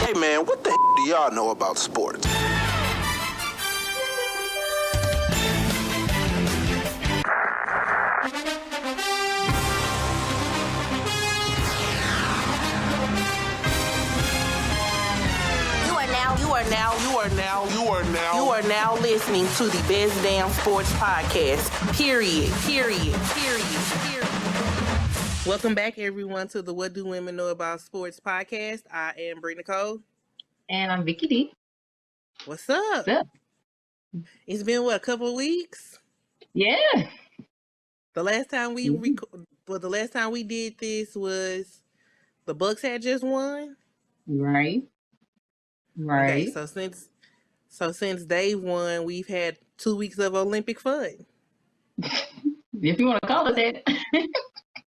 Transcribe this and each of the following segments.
Hey man, what the do y'all know about sports? You are now listening to the Best Damn Sports Podcast. Period. Welcome back, everyone, to the What Do Women Know About Sports Podcast. I am Brie Nicole. And I'm Vicky D. What's up? It's been, a couple of weeks? Yeah. The last time we did this was the Bucks had just won. Right. Okay, so since they won, we've had 2 weeks of Olympic fun. If you want to call it that.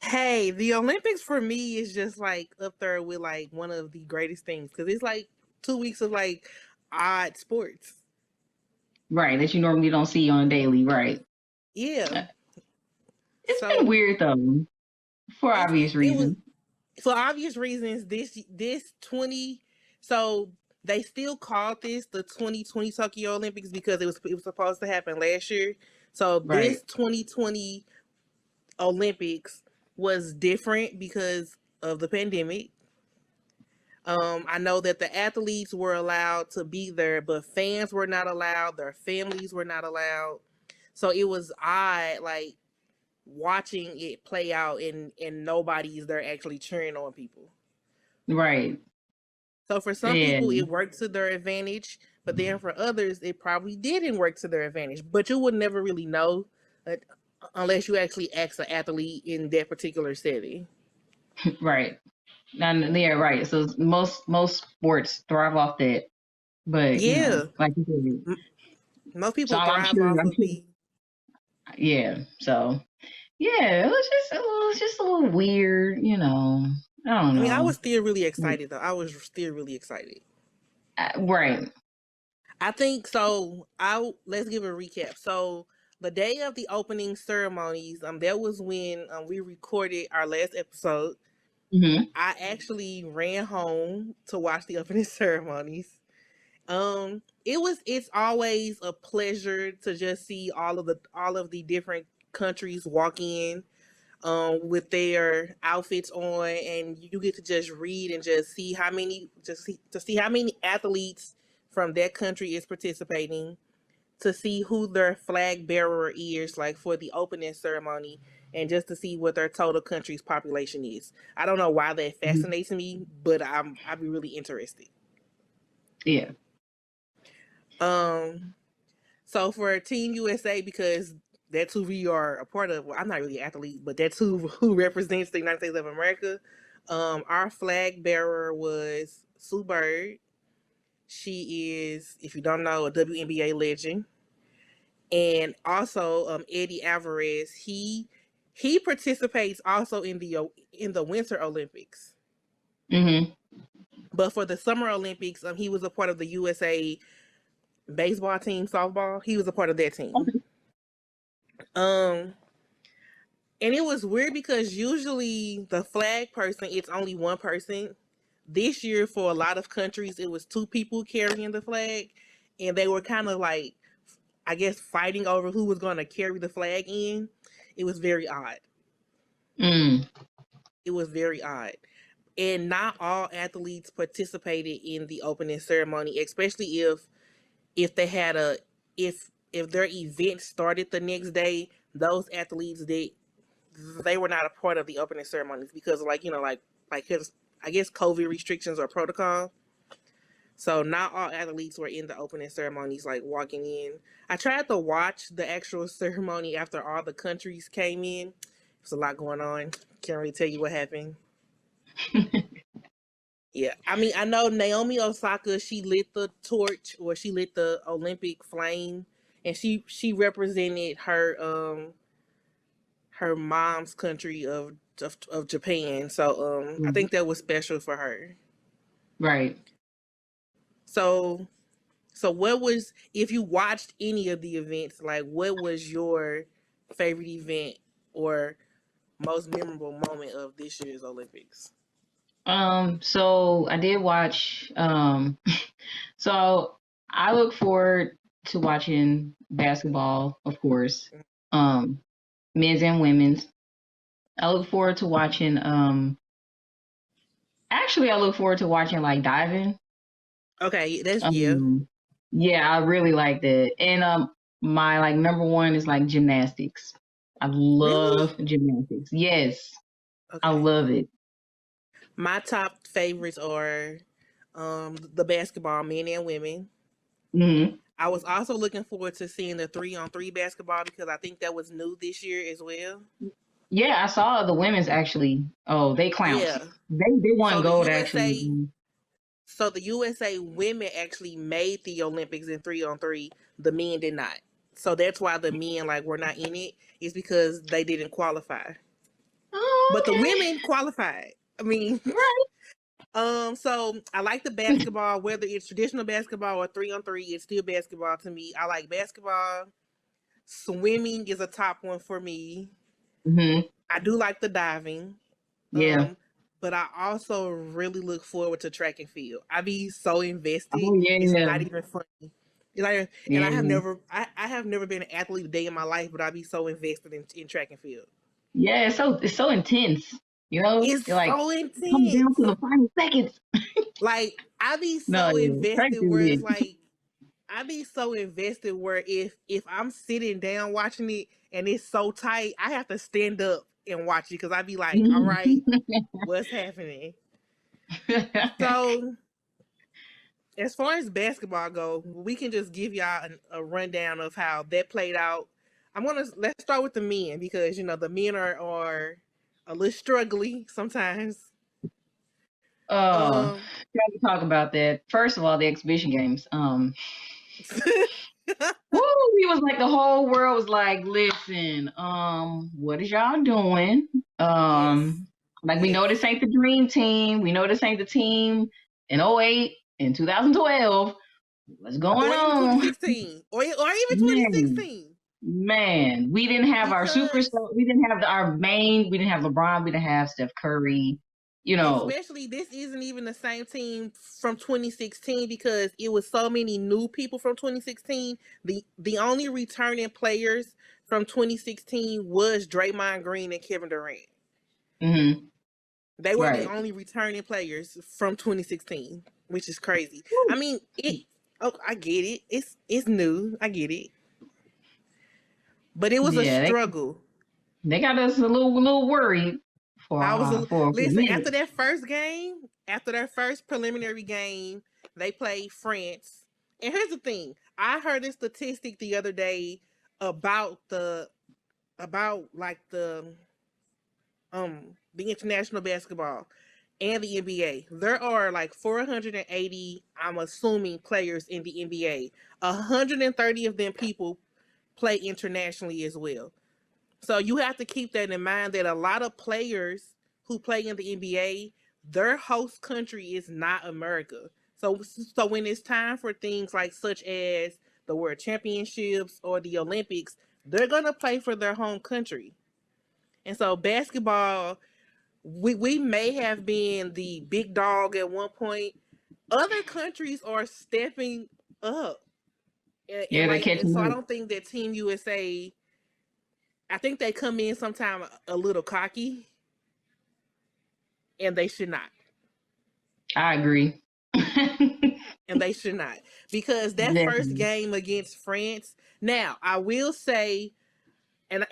Hey, the Olympics for me is just like up there with like one of the greatest things because it's like 2 weeks of like odd sports. Right, that you normally don't see on a daily, right? Yeah. It's been weird though, for obvious reasons. For obvious reasons, this 20, so they still called this the 2020 Tokyo Olympics because it was supposed to happen last year. So this 2020 Olympics was different because of the pandemic. I know that the athletes were allowed to be there, but fans were not allowed. Their families were not allowed. So it was odd, like watching it play out and nobody's there actually cheering on people. Right. So for some people, it worked to their advantage, but then for others, it probably didn't work to their advantage. But you would never really know unless you actually ask an athlete in that particular setting. Right. And yeah, right. So most sports thrive off that. But yeah, you know, like you said, most people thrive off of the. Yeah. So yeah, it was just a little weird, you know. I don't know. I mean, I was still really excited though. I was still really excited. Right. I think so. Let's give a recap. So the day of the opening ceremonies, that was when we recorded our last episode. Mm-hmm. I actually ran home to watch the opening ceremonies. It's always a pleasure to just see all of the different countries walk in with their outfits on, and you get to just read and just see how many athletes from that country is participating, to see who their flag bearer is, like for the opening ceremony, and just to see what their total country's population is. I don't know why that fascinates me, but I'd be really interested. Yeah. So for Team USA, because that's who we are a part of. Well, I'm not really an athlete, but that's who represents the United States of America. Our flag bearer was Sue Bird. She is, if you don't know, a WNBA legend. And also Eddie Alvarez. He participates also in the Winter Olympics. Mm-hmm. But for the Summer Olympics, he was a part of the USA baseball team, softball. He was a part of that team. Okay. And it was weird because usually the flag person, it's only one person. This year, for a lot of countries, it was two people carrying the flag, and they were kind of like, I guess, fighting over who was going to carry the flag in. It was very odd. It was very odd. And not all athletes participated in the opening ceremony, especially if they had if their event started the next day. Those athletes, they were not a part of the opening ceremonies because, like because I guess COVID restrictions or protocol. So not all athletes were in the opening ceremonies, like walking in. I tried to watch the actual ceremony after all the countries came in. There's a lot going on. Can't really tell you what happened. Yeah, I mean, I know Naomi Osaka, she lit the torch, or she lit the Olympic flame, and she represented her mom's country of Japan. So I think that was special for her. Right. So what was, if you watched any of the events, like what was your favorite event or most memorable moment of this year's Olympics? So I did watch. So I look forward to watching basketball, of course. Um, Men's and women's. I look forward to watching. Actually, I look forward to watching like diving. Okay, that's yeah. Um, yeah, I really like that. And my like number one is like gymnastics. I Really? love gymnastics. Yes, I Okay. love it. My top favorites are the basketball, men and women. Hmm. I was also looking forward to seeing the 3-on-3 basketball because I think that was new this year as well. Yeah, I saw the women's actually. Oh, they clowns. Yeah. They won So the gold actually. USA so the USA women actually made the Olympics in 3-on-3. The men did not. So that's why the men like were not in it, is because they didn't qualify. Oh, But the okay. women qualified. I mean, Right. so I like the basketball, whether it's traditional basketball or 3-on-3, it's still basketball to me. I like basketball. Swimming is a top one for me. Hmm. I do like the diving. Yeah. Um, but I also really look forward to track and field. I be so invested. Oh It's yeah. not even funny. Like, and Yeah. I have never been an athlete a day in my life, but I be so invested in track and field. Yeah, it's so intense. You know, It's you're like so come down intense. to the final seconds. Like I be No, so yeah, invested crazy where it's lit. like I be so invested where if I'm sitting down watching it and it's so tight, I have to stand up and watch it because I be like, all right, what's happening? So as far as basketball go, we can just give y'all a rundown of how that played out. Let's start with the men because the men are a little struggly sometimes. Oh, Um, trying to talk about that. First of all, the exhibition games. Woo, he was like the whole world was like, listen, what is y'all doing? yes, Like we yes, know this ain't the dream team. We know this ain't the team in '08 in 2012. What's going or even on? 2016, or even Man, 2016, man, we didn't have our because superstar. We didn't have our main. We didn't have LeBron. We didn't have Steph Curry. You know, especially this isn't even the same team from 2016 because it was so many new people from 2016. The only returning players from 2016 was Draymond Green and Kevin Durant. hmm, They were the right. only returning players from 2016, which is crazy. I Woo. mean, it. Oh, I get it. It's new. I get it, but it was a Yeah, struggle. they got us a little worried for I was for a listen minute. after their first preliminary game, they played France. And here's the thing: I heard a statistic the other day about the international basketball and the NBA. There are like 480, I'm assuming, players in the NBA. 130 of them people play internationally as well. So you have to keep that in mind that a lot of players who play in the NBA, their host country is not America. So when it's time for things like such as the World Championships or the Olympics, they're gonna play for their home country. And so basketball, we may have been the big dog at one point. Other countries are stepping up. And Yeah, they're like and catching so I up. don't think that Team USA, I think they come in sometime a little cocky, and they should not. I agree. And they should not. Because that first Definitely. game against France, now I will say, and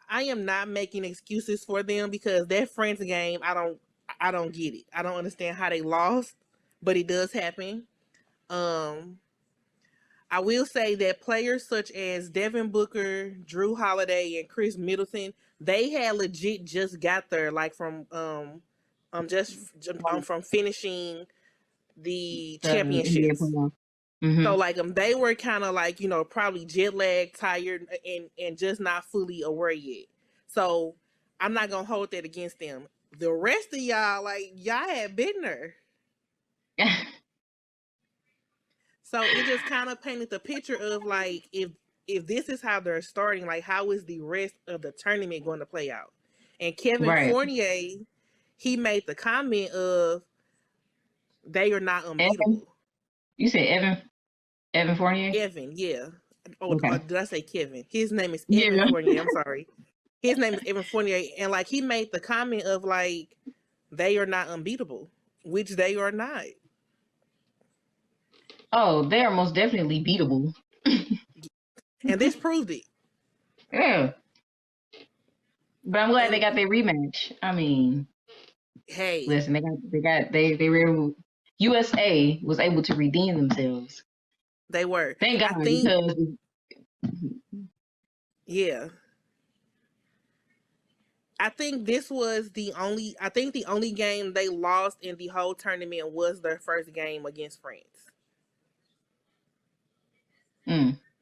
I am not making excuses for them because that France game, I don't get it. I don't understand how they lost, but it does happen. Um I will say that players such as Devin Booker, Drew Holiday, and Chris Middleton, they had legit just got there, like from finishing the The NBA championships. playoff. So Hmm. like they were kind of like probably jet lag, tired, and just not fully aware yet. So I'm not gonna hold that against them. The rest of y'all, like y'all had been there. So it just kind of painted the picture of like if this is how they're starting, like how is the rest of the tournament going to play out? And Kevin Right. Fournier, he made the comment of they are not Evan? unbeatable. You said Evan Fournier? Evan, yeah. Or Okay. did I say Kevin? His name is Yeah. Evan Fournier. I'm sorry. His name is Evan Fournier. And like he made the comment of like they are not unbeatable, which they are not. Oh, they are most definitely beatable. And this proved it. Yeah. But I'm glad And they got their rematch. I mean, hey, listen, they were USA was able to redeem themselves. they were. Thank God, I think, because yeah. I think this was the only game they lost in the whole tournament was their first game against France.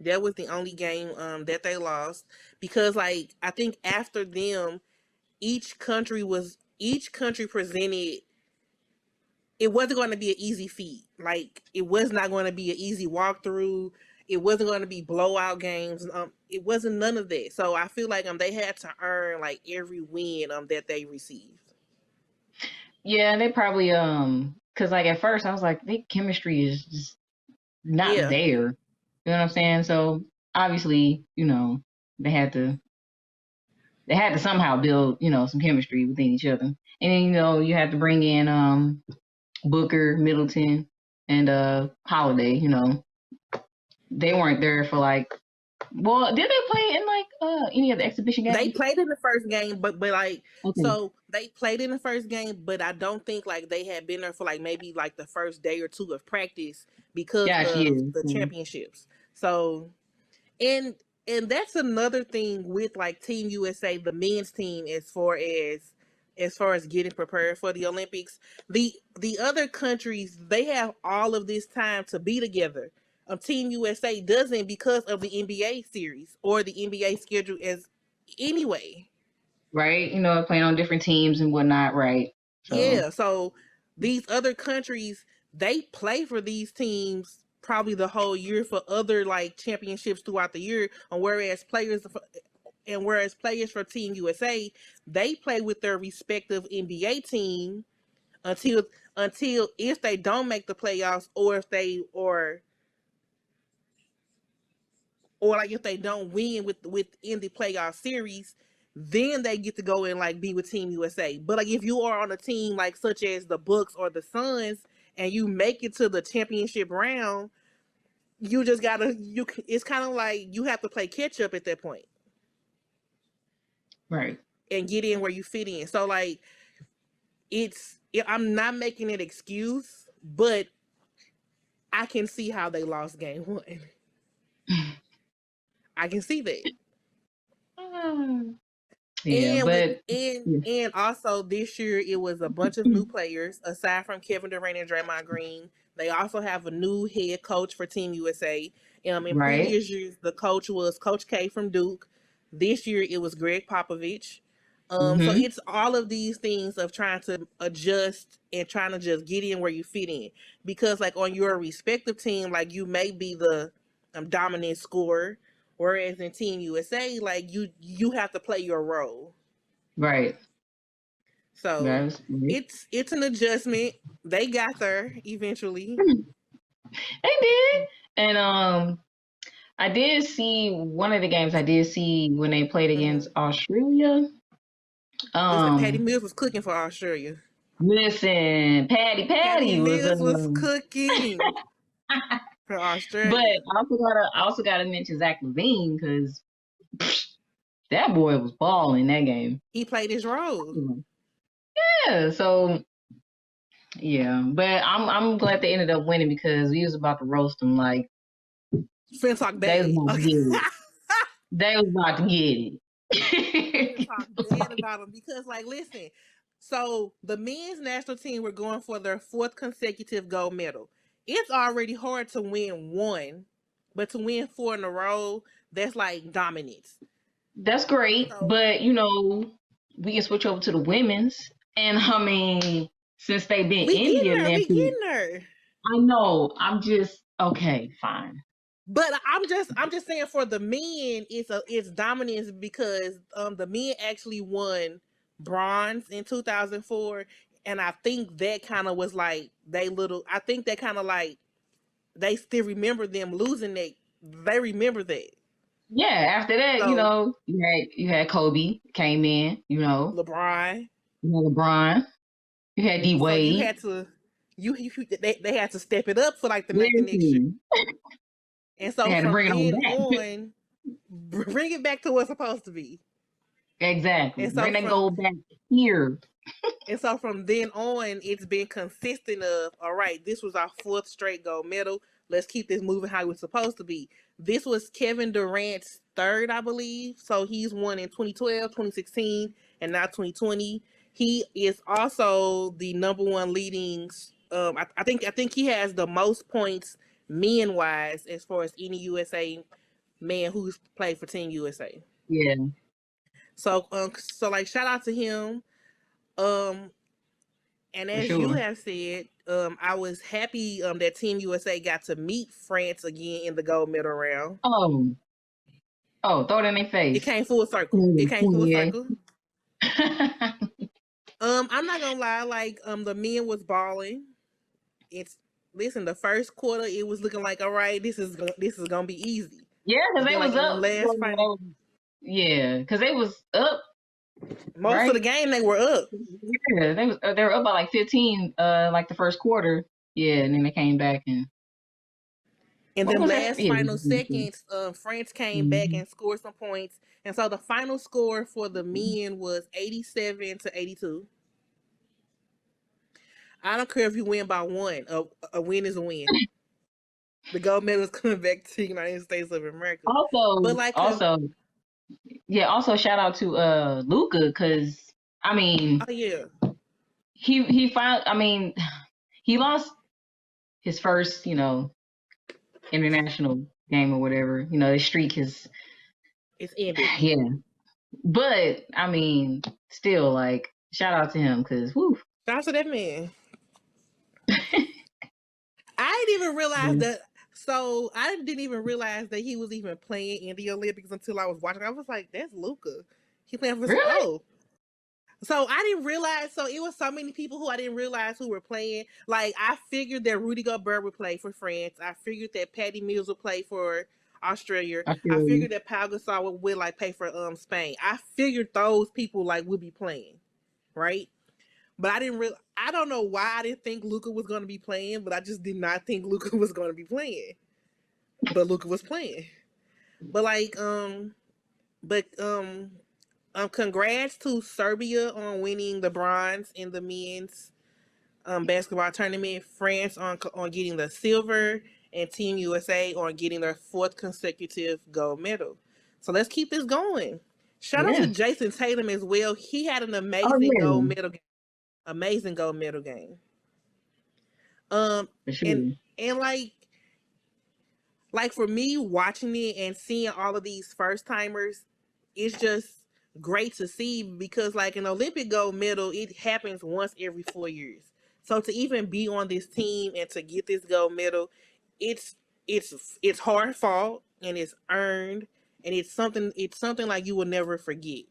That was the only game that they lost because like I think after them each country presented it wasn't going to be an easy feat. Like it was not going to be an easy walkthrough. It wasn't going to be blowout games. It wasn't none of that. So I feel like they had to earn like every win that they received. yeah, they probably because like at first I was like, their chemistry is just not there. You know what I'm saying? So obviously, they had to somehow build, some chemistry within each other. And then, you had to bring in Booker, Middleton, and Holiday, They weren't there for like, well, did they play in like any of the exhibition games? They played in the first game, but like okay. So they played in the first game, but I don't think like they had been there for like maybe like the first day or two of practice because of the championships. So and that's another thing with like Team USA, the men's team, as far as getting prepared for the Olympics. The other countries, they have all of this time to be together. Team USA doesn't because of the NBA series or the NBA schedule as anyway. Right, playing on different teams and whatnot, right? So. Yeah, so these other countries, they play for these teams probably the whole year for other like championships throughout the year, whereas players for Team USA, they play with their respective NBA team until if they don't make the playoffs or if they or like if they don't win within the playoff series, then they get to go and like be with Team USA. But like if you are on a team like such as the Bucks or the Suns and you make it to the championship round, you just gotta it's kind of like you have to play catch up at that point, right? And get in where you fit in. So like I'm not making an excuse, but I can see how they lost game one. I can see that. Yeah, and also this year it was a bunch of new players aside from Kevin Durant and Draymond Green. They also have a new head coach for Team USA. In previous years, the coach was Coach K from Duke. This year it was Greg Popovich. So it's all of these things of trying to adjust and trying to just get in where you fit in. Because like on your respective team, like you may be the dominant scorer, whereas in Team USA, like you have to play your role. Right. So it's an adjustment. They got there eventually. They did. And I did see one of the games. I did see when they played against Australia. Listen, Patty Mills was cooking for Australia. Listen, Patty was cooking for Australia. But I also gotta mention Zach LaVine because that boy was balling that game. He played his role. Yeah, so yeah, but I'm glad they ended up winning because we was about to roast them like talk bad. They was about to get it. Talk bad about them because like listen, so the men's national team were going for their 4th consecutive gold medal. It's already hard to win one, but to win 4 in a row, that's like dominance. That's great, but we can switch over to the women's, and I mean, since they've been in the Olympics, we getting her. I know. I'm just okay, fine. But I'm just saying for the men, it's dominance because the men actually won bronze in 2004, and I think that kind of was like I think that kind of like they still remember them losing that. They remember that. Yeah, after that, So you had Kobe came in, LeBron. you had LeBron, you had D So you Wade. had to, they had to step it up for like the next year. Listen, And they so had to from bring it on then back. on, bring it back to what's supposed to be. Exactly. And so Bring that from gold back here. And so from then on, it's been consistent of, all right, this was our fourth straight gold medal. Let's keep this moving how it was supposed to be. This was Kevin Durant's third, I believe. So he's won in 2012, 2016, and now 2020. He is also the number one leading. I think he has the most points men wise as far as any USA man who's played for Team USA. Yeah, So like shout out to him. Um, And for as you sure. have said, I was happy that Team USA got to meet France again in the gold medal round. Oh, throw it in their It face. came full circle. It came full Yeah. circle. I'm not gonna lie, like the men was balling. It's Listen, the first quarter it was looking like, all right, this is gonna be easy. Yeah, because But they then was like in the up. last final, Yeah, because they was up, most of the right? game they were up. Yeah, they were up by like 15, like the first quarter. Yeah, and then they came back and In what them was that? last Yeah. final seconds, France came back Mm-hmm. and scored some points. And so the final score for the men was 87-82. I don't care if you win by one. A win is a win. The gold medal is coming back to the United States of America. But Also, like, also, yeah. Also, shout out to Luca because I mean oh yeah, he found. I mean, he lost his first international game or whatever. The streak is it's ended. yeah. But I mean, still like shout out to him because whoo. Shout out to that man. I didn't even realize that. So I didn't even realize that he was even playing in the Olympics until I was watching. I was like, "That's Luca. He playing for Really? oh." So I didn't realize. So it was so many people who I didn't realize who were playing. Like I figured that Rudy Gobert would play for France. I figured that Patty Mills would play for Australia. I I feel you. figured that Pau Gasol would like play for Spain. I figured those people like would be playing, right? But I didn't really. I don't know why I didn't think Luca was going to be playing, but I just did not think Luca was going to be playing. But Luca was playing. But like but congrats to Serbia on winning the bronze in the men's basketball tournament. France on getting the silver, and Team USA on getting their fourth consecutive gold medal. So let's keep this going. Shout out to Yeah. Jason Tatum as well. He had an Oh amazing yeah. gold medal game. Amazing gold medal game. Um For and sure. and like for me watching it and seeing all of these first timers, it's just great to see because like an Olympic gold medal, it happens once every 4 years. So to even be on this team and to get this gold medal, it's it's hard fought and it's earned, and it's something like you will never forget.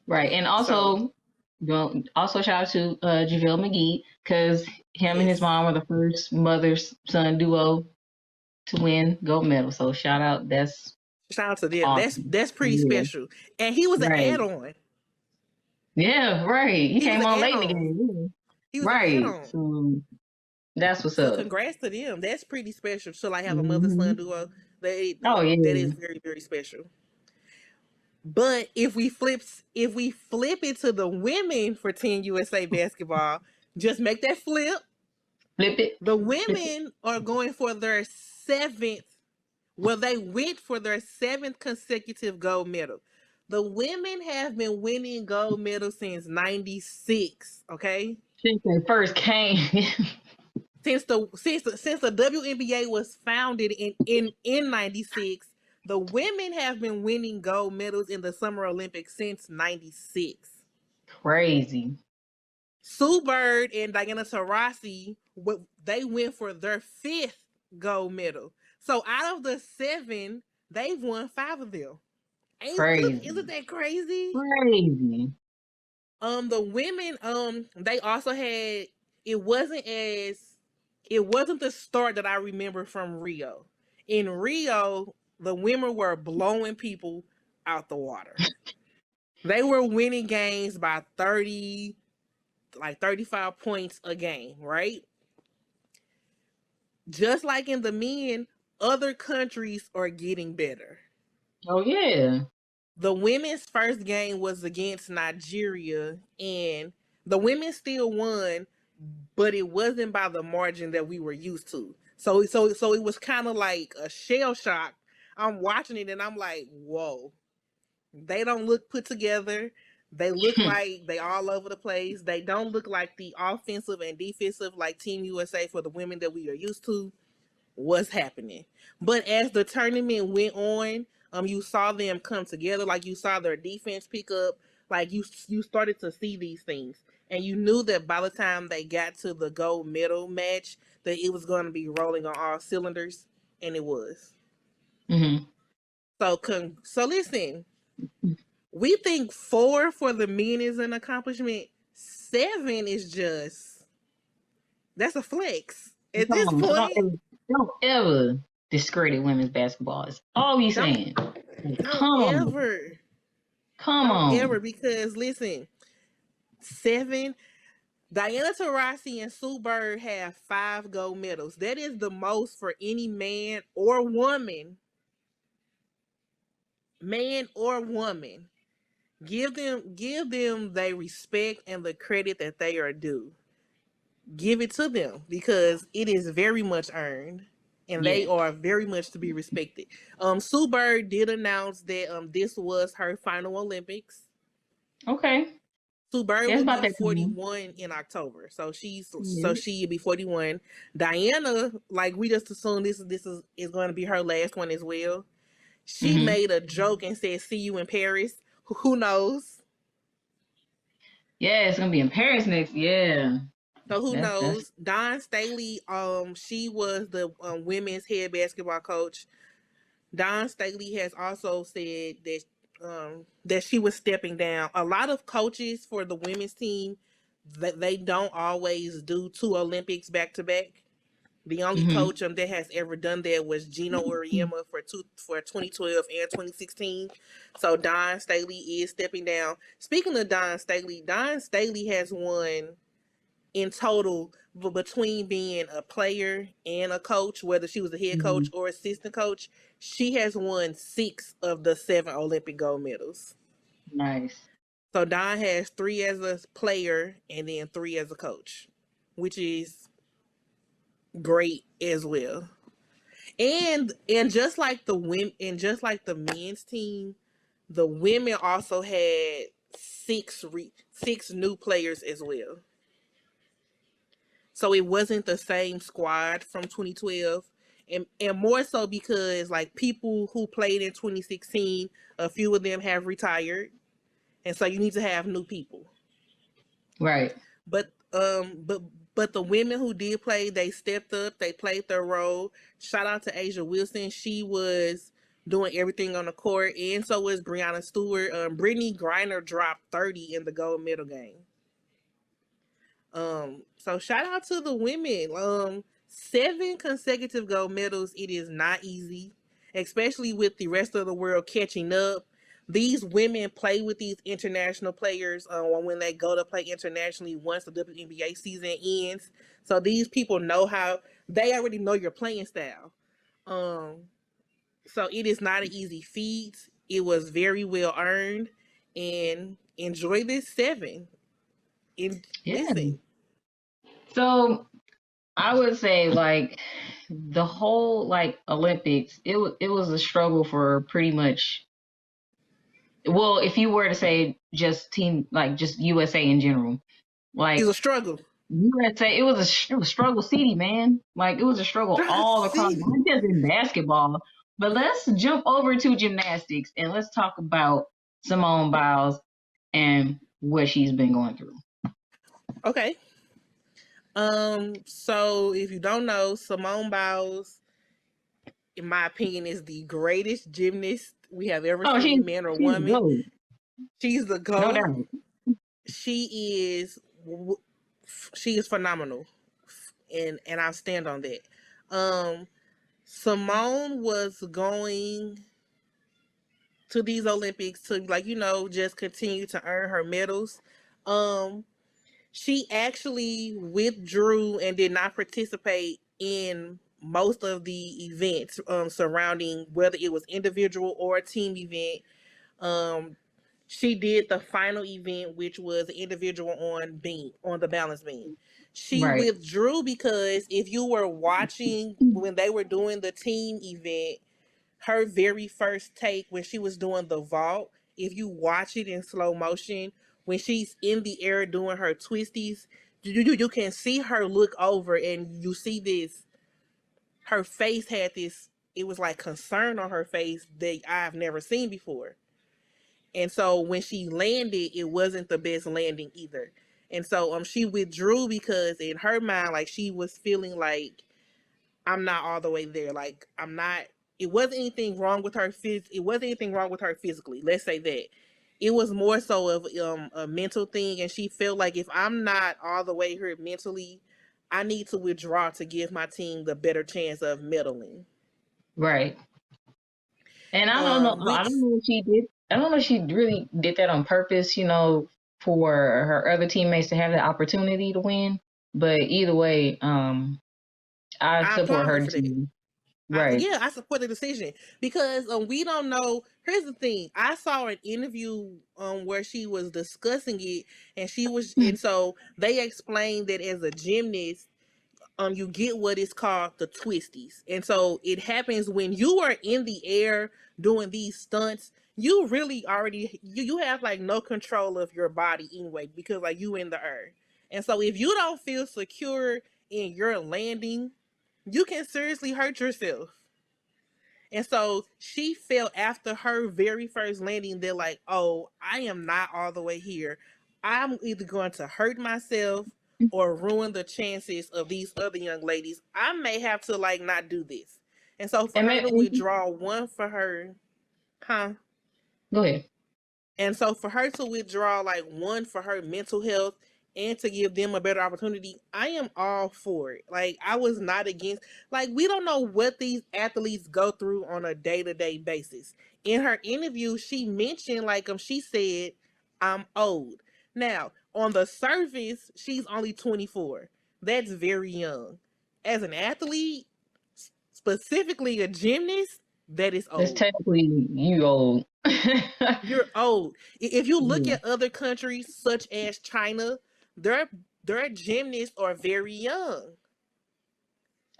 Right. And So also shout out to JaVale McGee because him and his yes, mom were the first mother son duo to win gold medal. So shout out. That's shout out to them. awesome. That's pretty Yeah. special. And he was an Right. add-on. Yeah. Right. He He was came an on late in the add-on. game. He was an Right. add-on. So that's what's So up. congrats to them. That's pretty special. So like have a mother Hmm. son duo. Oh That is yeah. very very special. But if we flip it to the women for Team USA basketball, just make that flip. Flip it. The Flip it. women are going for their seventh. Well, they went for their seventh consecutive gold medal. The women have been winning gold medals since '96. Okay, Since they first came. since the WNBA was founded in '96, the women have been winning gold medals in the Summer Olympics since '96. Crazy. Sue Bird and Diana Taurasi, they went for their fifth gold medal. So out of the seven, they've won five of them. Isn't that crazy? Crazy. The women, they also had, it wasn't as, it wasn't the start that I remember from Rio. In Rio, the women were blowing people out the water. They were winning games by 30, like 35 points a game, right? Just like in the men, other countries are getting better. Oh yeah. The women's first game was against Nigeria, and the women still won, but it wasn't by the margin that we were used to. So it was kind of like a shell shock. I'm watching it and I'm like, whoa, they don't look put together. They look like they all over the place. They don't look like the offensive and defensive like Team USA for the women that we are used to. What's happening? But as the tournament went on, you saw them come together. Like you saw their defense pick up. Like you started to see these things, and you knew that by the time they got to the gold medal match, that it was going to be rolling on all cylinders, and it was. Mm-hmm. So listen, we think 4 for the men is an accomplishment. 7 is just, that's a flex at this point. Don't ever discredit women's basketball. It's all we saying. Don't ever, On. because listen, 7, Diana Taurasi and Sue Bird have 5 gold medals. That is the most for any man or woman. Man or woman. Give them the respect and the credit that they are due. Give it to them because it is very much earned. And they are very much to be respected. Sue Bird did announce that this was her final Olympics. Okay. Sue Bird will be 41 in October, so she'll be 41. Diana, like we just assumed this is going to be her last one as well. She made a joke and said, "See you in Paris." Who knows? Yeah, it's gonna be in Paris next. Yeah. So who knows? Dawn Staley, she was the women's head basketball coach. Dawn Staley has also said that she was stepping down. A lot of coaches for the women's team, that they don't always do 2 Olympics back to back. The only coach that has ever done that was Gino Uriema for 2012 and 2016. So Dawn Staley is stepping down. Speaking of Dawn Staley has won in total between being a player and a coach, whether she was a head coach or assistant coach. She has won 6 of the 7 Olympic gold medals. Nice. So Dawn has 3 as a player and then 3 as a coach, which is great as well. And just like the women, and just like the men's team, the women also had 6 new players as well. So it wasn't the same squad from 2012. And more so because like people who played in 2016, a few of them have retired. And so you need to have new people. Right. But the women who did play, they stepped up, they played their role. Shout out to Asia Wilson. She was doing everything on the court, and so was Brianna Stewart. Brittany Griner dropped 30 in the gold medal game. So shout out to the women. 7 consecutive gold medals. It is not easy, especially with the rest of the world catching up. These women play with these international players when they go to play internationally once the WNBA season ends. So these people know they already know your playing style. So it is not an easy feat. It was very well earned, and enjoy this 7. Listen. So I would say like the whole like Olympics, it was a struggle for pretty much. Well, if you were to say just USA in general, like it was a struggle. USA, it was a struggle city, man. Like it was a struggle all across, not just in basketball. But let's jump over to gymnastics and let's talk about Simone Biles and what she's been going through. Okay. So if you don't know, Simone Biles in my opinion, is the greatest gymnast we have ever Oh, seen, man or she's woman. gold. She's the No GOAT. doubt. She is phenomenal, and I stand on that. Simone was going to these Olympics to, like, just continue to earn her medals. She actually withdrew and did not participate in most of the events surrounding whether it was individual or a team event. She did the final event, which was an individual on the balance beam. She Right. withdrew because if you were watching when they were doing the team event, her very first take when she was doing the vault, if you watch it in slow motion, when she's in the air doing her twisties, you can see her look over and you see this. Her face had this. It was like concern on her face that I've never seen before. And so when she landed, it wasn't the best landing either. And so she withdrew because in her mind, like, she was feeling like, I'm not all the way there. Like, I'm not. It wasn't anything wrong with her. It wasn't anything wrong with her physically. Let's say that. It was more so of a mental thing, and she felt like if I'm not all the way here mentally, I need to withdraw to give my team the better chance of medaling. Right. And I don't know. I Which don't know if she did. I don't know if she really did that on purpose. For her other teammates to have the opportunity to win. But either way, I I support applaud her her for that. team. Right. I support the decision because we don't know. Here's the thing: I saw an interview where she was discussing it, and so they explained that as a gymnast, you get what is called the twisties, and so it happens when you are in the air doing these stunts. You really already you have like no control of your body anyway because like you in the air, and so if you don't feel secure in your landing, you can seriously hurt yourself. And so she felt after her very first landing, they're like, oh, I am not all the way here. I'm either going to hurt myself or ruin the chances of these other young ladies. I may have to like not do this. And so for And, her ma- to and withdraw one for her, huh? go ahead. And so for her to withdraw like one for her mental health and to give them a better opportunity, I am all for it. Like I was not against, like, we don't know what these athletes go through on a day-to-day basis. In her interview, she mentioned like she said, I'm old. Now, on the surface, she's only 24. That's very young. As an athlete, specifically a gymnast, that is That's old. technically you old. You're old. If you look Yeah. at other countries such as China, their gymnasts are very young.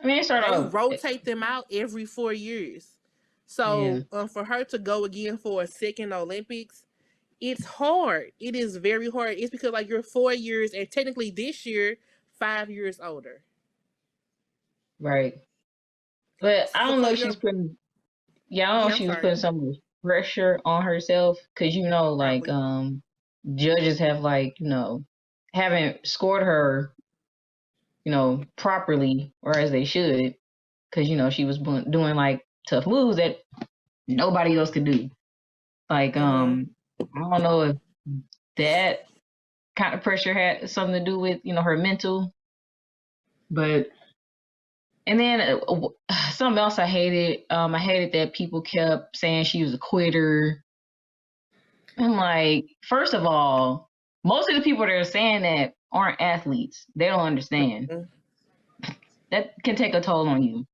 I mean, it started They off. rotate them out every 4 years. Yeah. So for her to go again for a second Olympics, it's hard. It is very hard. It's because like you're 4 years and technically this year 5 years older. Right. But I So, don't so know if she's you're putting. Yeah, I don't know yeah. if I'm she was sorry. putting some pressure on herself because like Probably. judges have like haven't scored her properly or as they should because she was doing like tough moves that nobody else could do. Like Mm-hmm. I don't know if that kind of pressure had something to do with her mental, but and then something else I hated. I hated that people kept saying she was a quitter. I'm like, first of all, most of the people that are saying that aren't athletes. They don't understand. That can take a toll on you.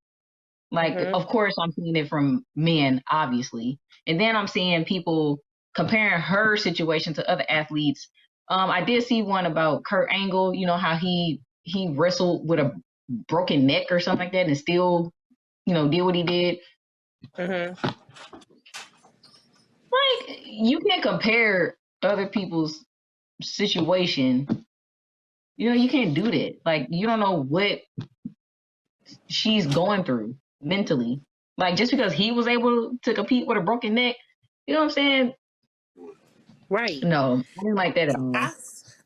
Like, Mm-hmm. of course, I'm seeing it from men, obviously. And then I'm seeing people comparing her situation to other athletes. I did see one about Kurt Angle, how he wrestled with a broken neck or something like that and still, did what he did. Mm-hmm. Like, you can't compare other people's situation. You can't do that. Like, you don't know what she's going through mentally. Like, just because he was able to compete with a broken neck, you know what I'm saying? Right. No, I didn't like that at all. I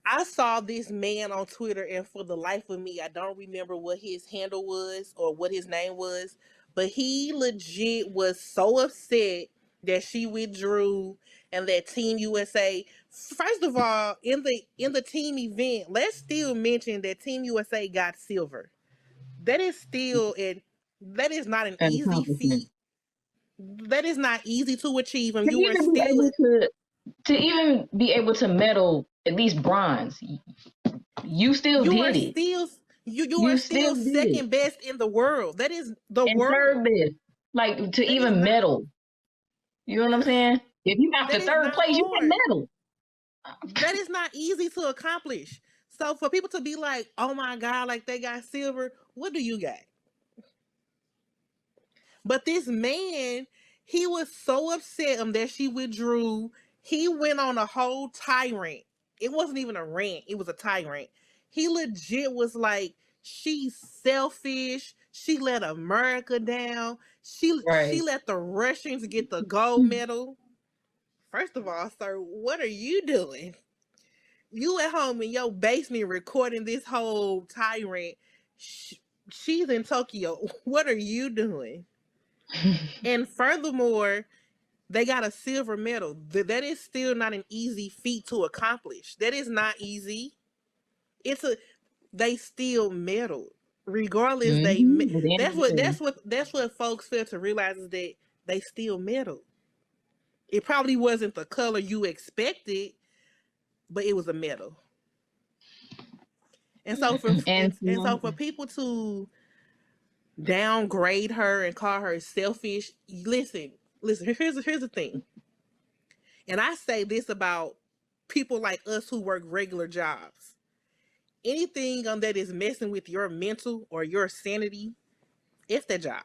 I saw this man on Twitter, and for the life of me, I don't remember what his handle was or what his name was. but he legit was so upset that she withdrew and that Team USA. First of all, in the team event, let's still mention that Team USA got silver. That is still that is not an An easy accomplishment. feat. That is not easy to achieve, and To you are even be still able to even be able to medal at least bronze, you still you are did it. still you are You still still did it. second best in the world. That is the And third world. best. Like to That is even not medal. You know what I'm saying? If you got that the is third not place, you can hard. medal. That is not easy to accomplish. So for people to be like, "Oh my god, like they got silver," what do you got? But this man, he was so upset that she withdrew. He went on a whole tirade. It wasn't even a rant, it was a tirade. He legit was like, she's selfish. She let America down. She Right. let the Russians get the gold medal. First of all, sir, what are you doing? You at home in your basement recording this whole tirade. She's in Tokyo. What are you doing? And furthermore, they got a silver medal. That is still not an easy feat to accomplish. That is not easy. It's a they still medal. Regardless, At the end of the day. that's what folks fail to realize is that they still medal. It probably wasn't the color you expected, but it was a medal. And so And for people to downgrade her and call her selfish, listen. Here's the thing. And I say this about people like us who work regular jobs. Anything that is messing with your mental or your sanity, it's that job.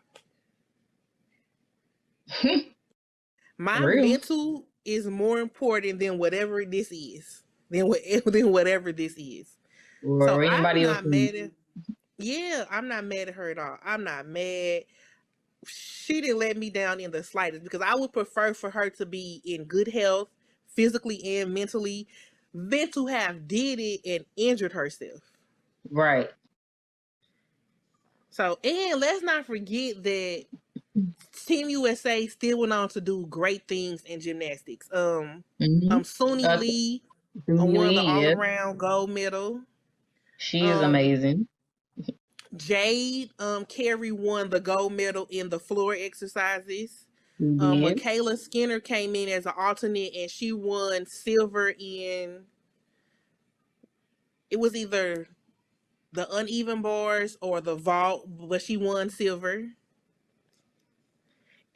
My real. mental is more important than whatever this is. Than whatever this is. So Or I'm anybody else. not mad at I'm not mad at her at all. I'm not mad. She didn't let me down in the slightest because I would prefer for her to be in good health, physically and mentally, than to have did it and injured herself. Right. So, and let's not forget that Team USA still went on to do great things in gymnastics. Mm-hmm. Suni Lee Suni won the Lee, all yeah. around gold medal. She is Um, amazing. Jade Carey won the gold medal in the floor exercises. She did. Michaela Skinner came in as an alternate and she won silver in it was either the uneven bars or the vault, but she won silver.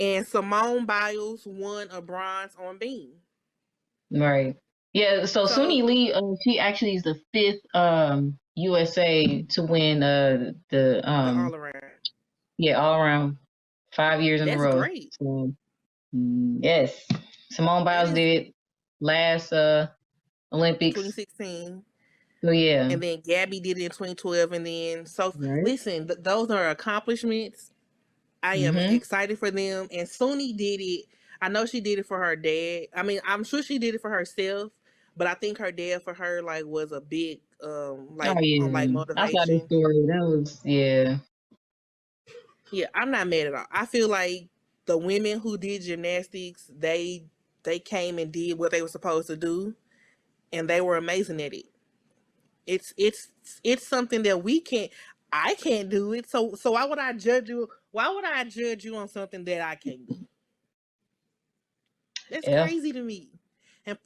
And Simone Biles won a bronze on beam. Right. Yeah, so So Suni Lee, she actually is the fifth USA to win the the all around. yeah, all around 5 years in a That's row. great. So yes. Simone That Biles is did it last Olympics. 2016. So yeah. And then Gabby did it in 2012. And then, so Right. listen, those are accomplishments. I am Mm-hmm. excited for them. And Suni did it. I know she did it for her dad. I mean, I'm sure she did it for herself, but I think her dad for her like was a big Oh like yeah. I saw this motivation. story. That was yeah. Yeah, I'm not mad at all. I feel like the women who did gymnastics, they came and did what they were supposed to do, and they were amazing at it. It's something that we can't. I can't do it. So why would I judge you? Why would I judge you on something that I can't do? That's Yeah. crazy to me.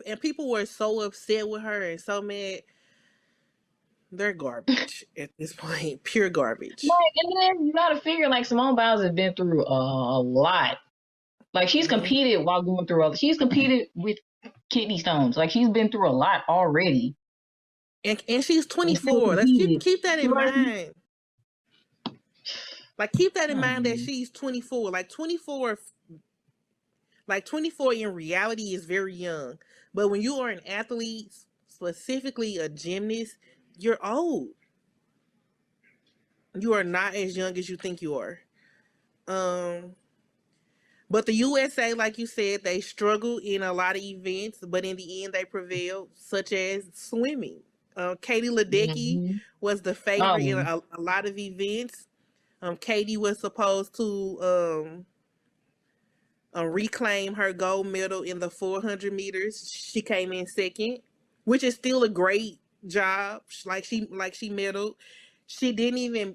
And people were so upset with her and so mad. They're garbage at this point. Pure garbage. Like, and then you gotta figure like Simone Biles has been through a lot. Like she's Hmm. competed while going through other. She's competed with kidney stones. Like she's been through a lot already, And she's and still 24. Let's competed. keep that in Right? mind. Like keep that in mind that Hmm. she's 24. Like 24 in reality is very young. But when you are an athlete, specifically a gymnast, you're old. You are not as young as you think you are. Um but the USA, like you said, they struggled in a lot of events, but in the end they prevailed, such as swimming. Katie Ledecky Hmm. was the favorite in Oh, a lot of events. Katie was supposed to reclaim her gold medal in the 400 meters. She came in second, which is still a great job. She medaled. She didn't even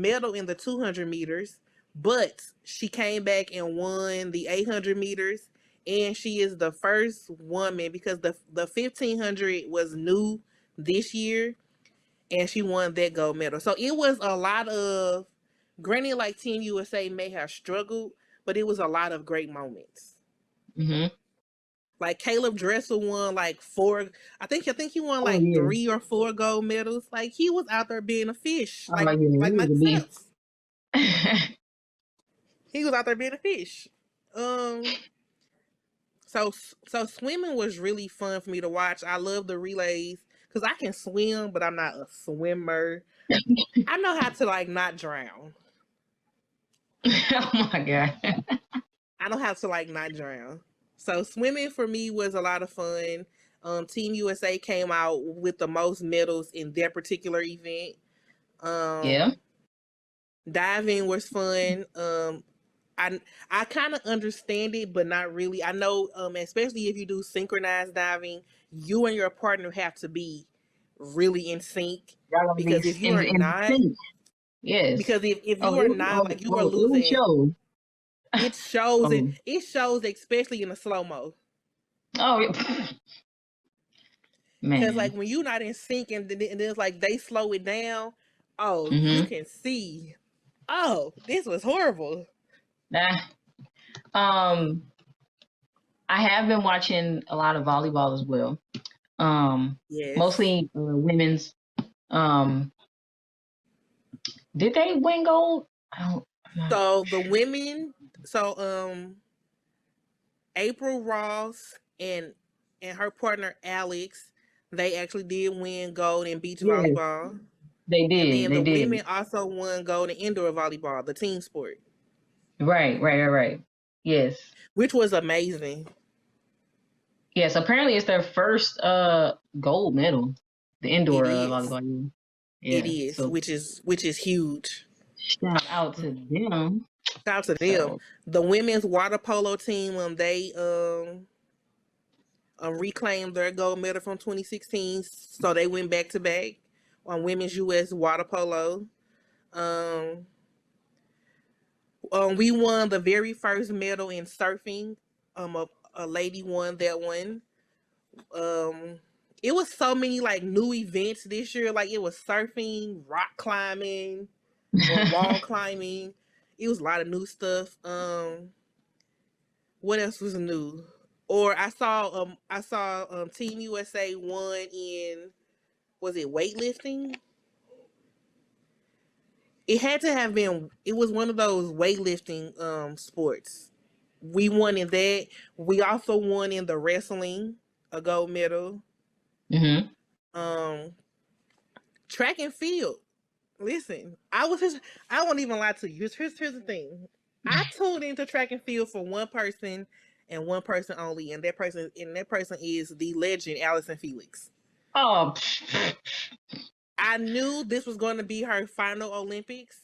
medal in the 200 meters, but she came back and won the 800 meters. And she is the first woman, because the 1500 was new this year, and she won that gold medal. So it was a lot of, granted, like Team USA may have struggled, but it was a lot of great moments. Mm-hmm. Like Caleb Dressel won like 4. I think he won like 3 or 4 gold medals. Like he was out there being a fish, like Mike Phelps. He was out there being a fish. So swimming was really fun for me to watch. I love the relays because I can swim, but I'm not a swimmer. I know how to like not drown. Oh my God. I know how to like not drown. So swimming for me was a lot of fun. Team USA came out with the most medals in their particular event. Yeah. Diving was fun. I kind of understand it, but not really. I know, especially if you do synchronized diving, you and your partner have to be really in sync. Because if you are not, yes. Because if you are not, like you are losing. It shows. It shows, especially in the slow mo. Oh, man. Because like when you're not in sync, and then it's like they slow it down. Oh, you can see. Oh, this was horrible. I have been watching a lot of volleyball as well. Yes. Mostly women's. Did they win gold? So the women. So April Ross and her partner Alex, they actually did win gold in beach volleyball. They did. And then the women also won gold in indoor volleyball, the team sport. Right. Yes. Which was amazing. Yes, apparently it's their first gold medal, the indoor volleyball. Yeah, it is, so, which is huge. Shout out to them. Shout out to them. So, the women's water polo team, they reclaimed their gold medal from 2016, so they went back to back on women's U.S. water polo. We won the very first medal in surfing. A lady won that one. It was so many like new events this year. Like it was surfing, rock climbing, or wall climbing. It was a lot of new stuff. What else was new? Or I saw Team USA won in, was it weightlifting? It had to have been. It was one of those weightlifting sports. We won in that. We also won in the wrestling, a gold medal. Track and field. Listen, I won't even lie to you. Here's the thing. I tuned into track and field for one person and one person only, and that person is the legend Allison Felix. Oh. I knew this was going to be her final Olympics,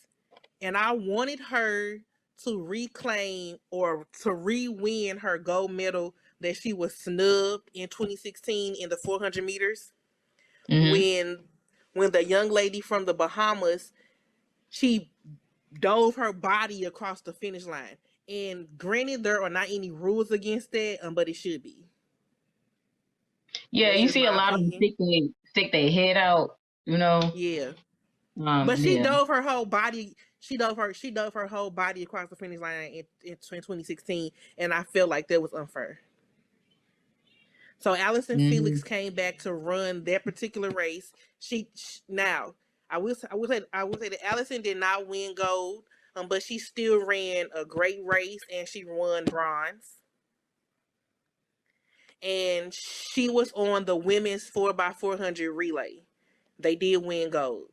and I wanted her to reclaim or to re-win her gold medal that she was snubbed in 2016 in the 400 meters. When the young lady from the Bahamas, she dove her body across the finish line. And granted, there are not any rules against that, but it should be. Yeah, you see a lot of them stick their head out, you know. Yeah. But she dove her whole body. She dove her whole body across the finish line in 2016, and I felt like that was unfair. So Allison Felix came back to run that particular race. Now I will say that Allison did not win gold, but she still ran a great race and she won bronze. And she was on the women's 4x400 relay. They did win gold.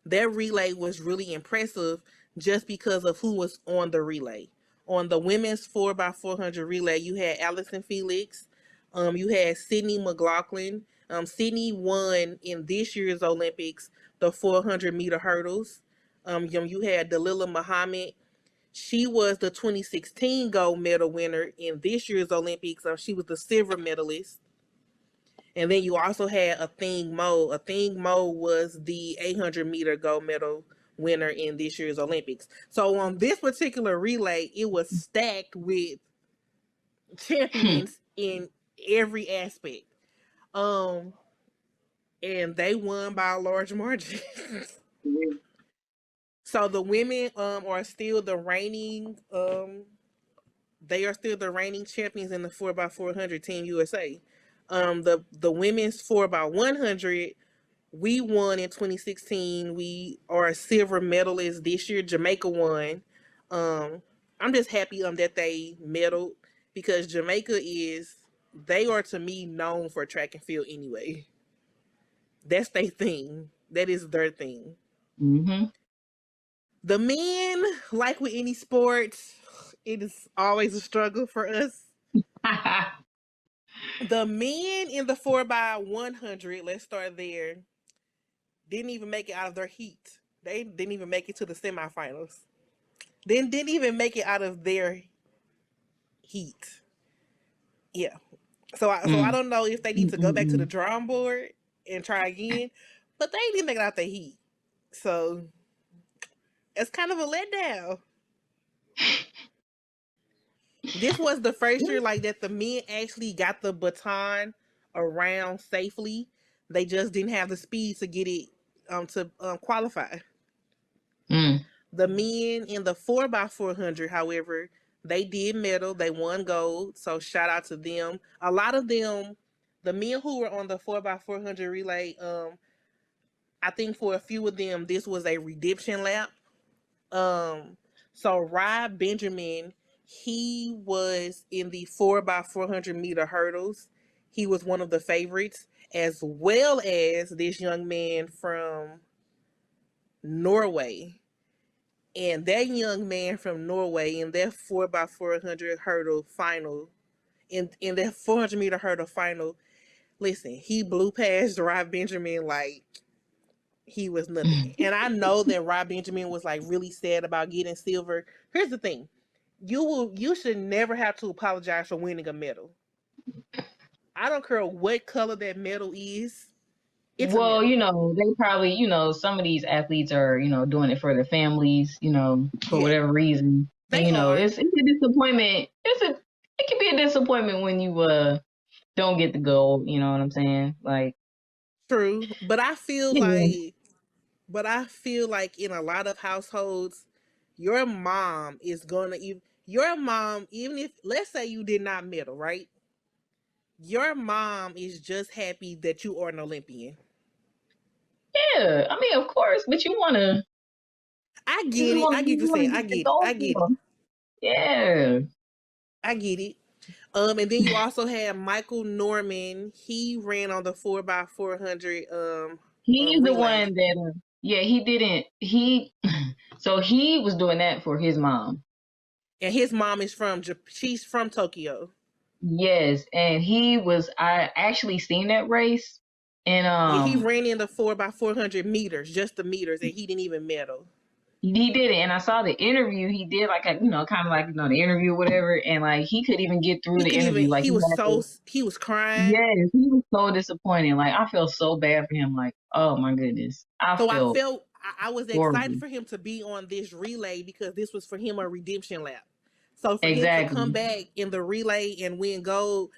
Their relay was really impressive just because of who was on the relay. On the women's 4x400 relay, you had Allison Felix, you had Sydney McLaughlin, Sydney won in this year's Olympics the 400-meter hurdles. You had Dalila Muhammad. She was the 2016 gold medal winner in this year's Olympics. She was the silver medalist. And then you also had Athing Mo. Athing Mo was the 800-meter gold medal winner in this year's Olympics. So on this particular relay, it was stacked with champions in every aspect. And they won by a large margin. So the women are still the reigning they are still the reigning champions in the 4x400 Team USA. The women's 4x100, we won in 2016. We are silver medalists this year. Jamaica won. I'm just happy that they medaled, because Jamaica they are, to me, known for track and field anyway. That's their thing. That is their thing. Mm-hmm. The men, like with any sport, it is always a struggle for us. The men in the 4x100, let's start there, didn't even make it out of their heat. They didn't even make it to the semifinals. Then didn't even make it out of their heat. Yeah. So I don't know if they need to go back to the drawing board and try again, but they didn't make it out their heat. So it's kind of a letdown. This was the first year that the men actually got the baton around safely. They just didn't have the speed to get it to qualify. The men in the 4x400, however, they did medal. They won gold. So shout out to them. A lot of them, the men who were on the 4x400 relay, I think for a few of them, this was a redemption lap. So Rob Benjamin, he was in the 4x400 meter hurdles. He was one of the favorites, as well as this young man from Norway. And that young man from Norway in that 4x400 hurdle final, in that 400 meter hurdle final, listen, he blew past Rob Benjamin like he was nothing. And I know that Rob Benjamin was really sad about getting silver. Here's the thing. You should never have to apologize for winning a medal. I don't care what color that medal is. Well, they probably, some of these athletes are, doing it for their families, for whatever reason. They are. It's a disappointment. It can be a disappointment when you don't get the gold, you know what I'm saying? True. But I feel like in a lot of households, your mom is gonna, even if, let's say you did not medal, right? Your mom is just happy that you are an Olympian. Yeah, I mean, of course, but you want to. I get it. I get you saying. I get it. Yeah. I get it. And then you also had Michael Norman. He ran on the 4x400. He's the one that. He didn't. So he was doing that for his mom. And his mom is she's from Tokyo. Yes, and I actually seen that race, and he ran in the 4x400 meters, just the meters, and he didn't even medal. He did it, and I saw the interview. He did kind of the interview or whatever, and he couldn't even get through the interview. He was crying. Yes, he was so disappointed. I felt so bad for him. Oh my goodness, I was excited for him to be on this relay, because this was for him a redemption lap. So for him to come back in the relay and win gold,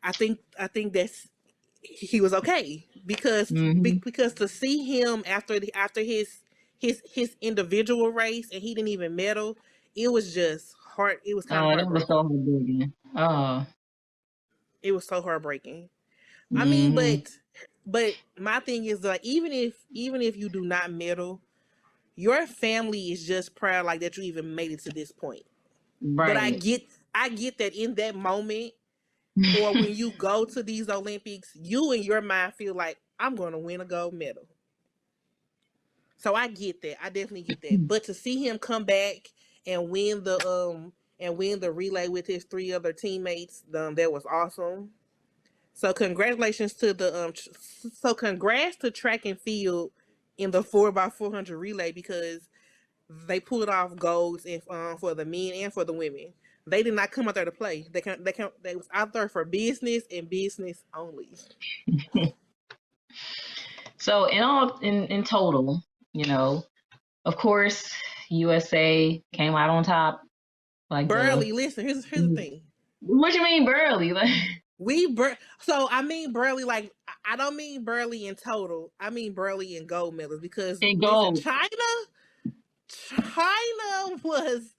I think he was okay, because because to see him after his individual race and he didn't even medal, it was just hard. It was kind of heartbreaking. It was so heartbreaking. I mean, but my thing is, even if you do not medal, your family is just proud that you even made it to this point. Right. But I get that in that moment, or when you go to these Olympics, you in your mind feel like, I'm going to win a gold medal. So I get that. I definitely get that. But to see him come back and win the relay with his 3 other teammates, that was awesome. So congratulations to the so congrats to track and field in the 4x400 relay because they pulled off golds in, for the men and for the women. They did not come out there to play. They was out there for business and business only. So in total, of course, USA came out on top. Like Burley, listen, here's the thing. What you mean Burley? Like so I mean Burley, like I don't mean Burley in total. I mean Burley in gold medals because in listen, gold. China was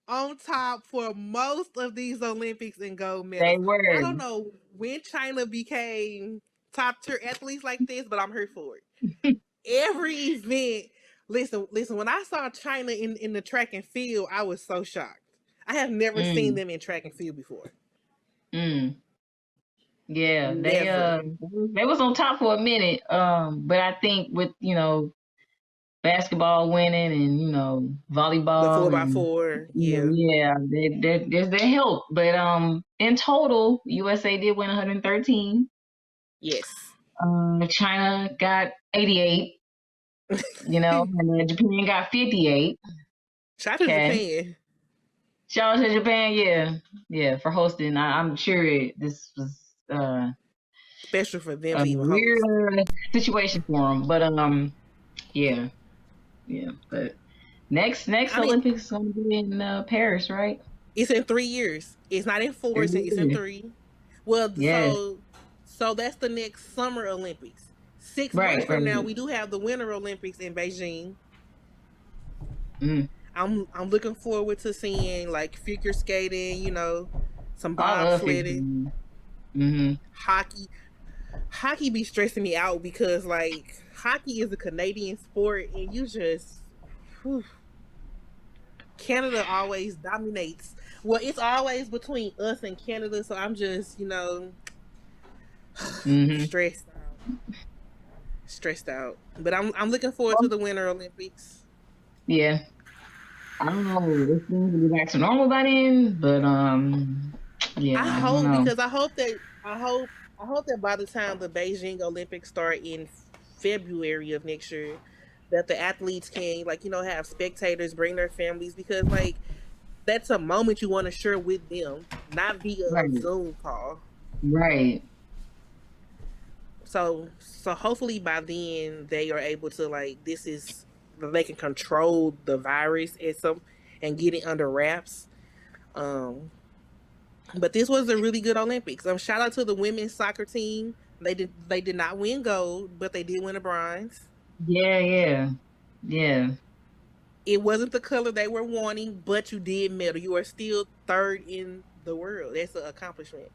on top for most of these Olympics in gold medals. They were. I don't know when China became top tier athletes like this, but I'm here for it. Every event. Listen. When I saw China in the track and field, I was so shocked. I have never seen them in track and field before. Yeah, they was on top for a minute. But I think with basketball winning and volleyball, the 4x4, they help. But in total, USA did win 113. Yes. China got 88. And then Japan got 58. Shout out to Japan. Shout out to Japan, yeah, for hosting. I'm sure this was special for them. A weird situation for them, but yeah. But next Olympics is going to be in Paris, right? It's in 3 years. It's not in 4. It's in 3. Well, yes. So that's the next Summer Olympics. 6 months from now, we do have the Winter Olympics in Beijing. I'm looking forward to seeing like figure skating, some bobsledding, hockey be stressing me out because like hockey is a Canadian sport and you just Canada always dominates. Well, it's always between us and Canada, so I'm just stressed out. But I'm looking forward to the Winter Olympics. Yeah. I don't know if things will be back to normal by then, but yeah. I hope because I hope that by the time the Beijing Olympics start in February of next year, that the athletes can have spectators bring their families because that's a moment you want to share with them, not via a Zoom call. Right. So hopefully by then they are able to they can control the virus and get it under wraps. But this was a really good Olympics. Shout out to the women's soccer team. They did not win gold, but they did win a bronze. Yeah. It wasn't the color they were wanting, but you did medal. You are still 3rd in the world. That's an accomplishment.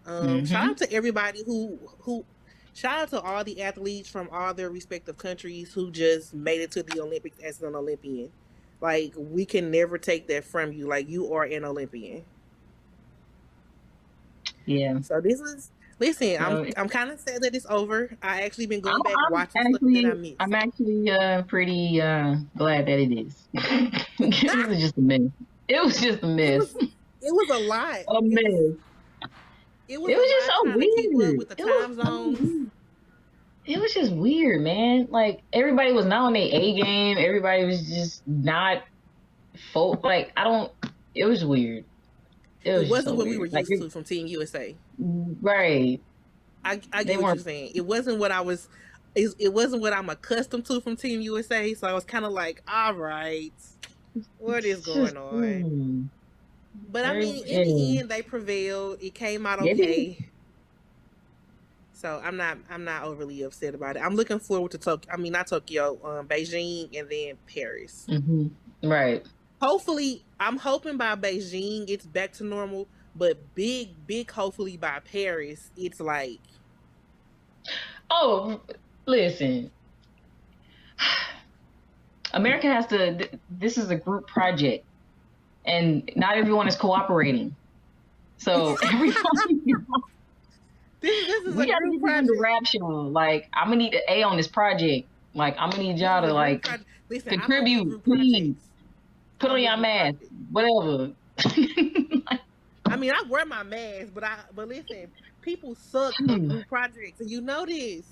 Shout out to everybody shout out to all the athletes from all their respective countries who just made it to the Olympics as an Olympian. We can never take that from you. You are an Olympian. Yeah. So this is, listen, I'm kind of sad that it's over. I actually been going back watching stuff that I missed. I'm actually pretty glad that it is. It was just a mess. It was just a mess. It was a lot. A mess. It was just so weird with the time zones. It was just weird, man. Everybody was not on their A game. Everybody was just not it was weird. It wasn't what we were used to from Team USA. Right. I get what you're saying. It wasn't what it wasn't what I'm accustomed to from Team USA. So I was kind of all right, what is going on? But I mean, in the end, they prevailed. It came out okay. So I'm not overly upset about it. I'm looking forward to Beijing and then Paris. Right. Hopefully, I'm hoping by Beijing it's back to normal. But big hopefully by Paris it's oh, listen. America has to. This is a group project. And not everyone is cooperating. So everybody, this is we gotta get the rap show. I'm gonna need an A on this project. I'm gonna need y'all to contribute. Please put on your mask, whatever. I mean, I wear my mask, but listen, people suck at group projects, and you know this.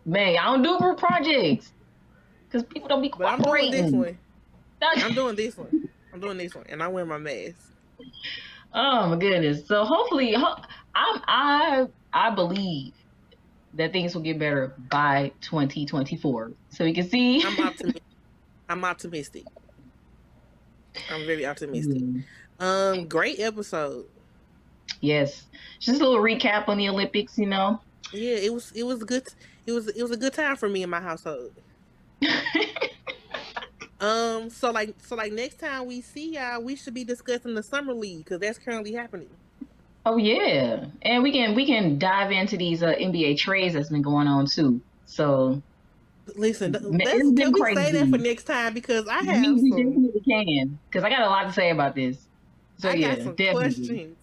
Man, I don't do group projects because people don't be But I'm doing this cooperating. one. I'm doing this one, and I wear my mask. Oh my goodness! So hopefully, I believe that things will get better by 2024, so we can see. I'm optimistic. I'm very optimistic. Great episode. Yes, just a little recap on the Olympics. Yeah, it was good. It was a good time for me and my household. So next time we see y'all, we should be discussing the summer league because that's currently happening. Oh yeah, and we can dive into these NBA trades that's been going on too. So listen, can we say that for next time because I have we definitely can because I got a lot to say about this. So I got some questions.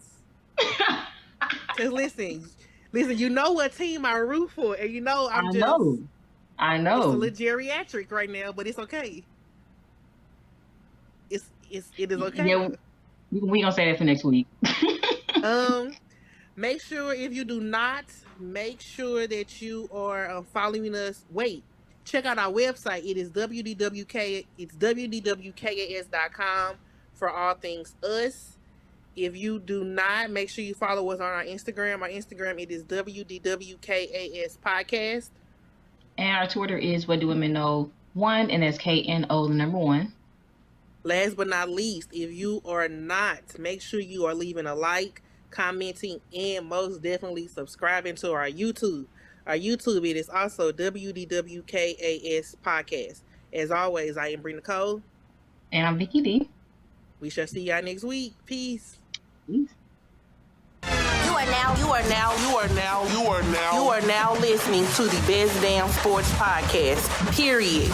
Cause listen, you know what team I root for, and you know I know. It's a little geriatric right now, but it's okay. It is okay. Yeah, we gonna say that for next week. Make sure if you do not, make sure that you are following us. Wait, check out our website. It is wdwkas.com for all things us. If you do not, make sure you follow us on our Instagram. Our Instagram, it is WDWKAS Podcast. And our Twitter is What Do Women Know 1, and that's KNO, the number 1. Last but not least, if you are not, make sure you are leaving a like, commenting, and most definitely subscribing to our YouTube. Our YouTube, it is also WDWKAS Podcast. As always, I am Bree Nicole. And I'm Vicky D. We shall see y'all next week. Peace. Peace. You are now listening to the Best Damn Sports Podcast. Period.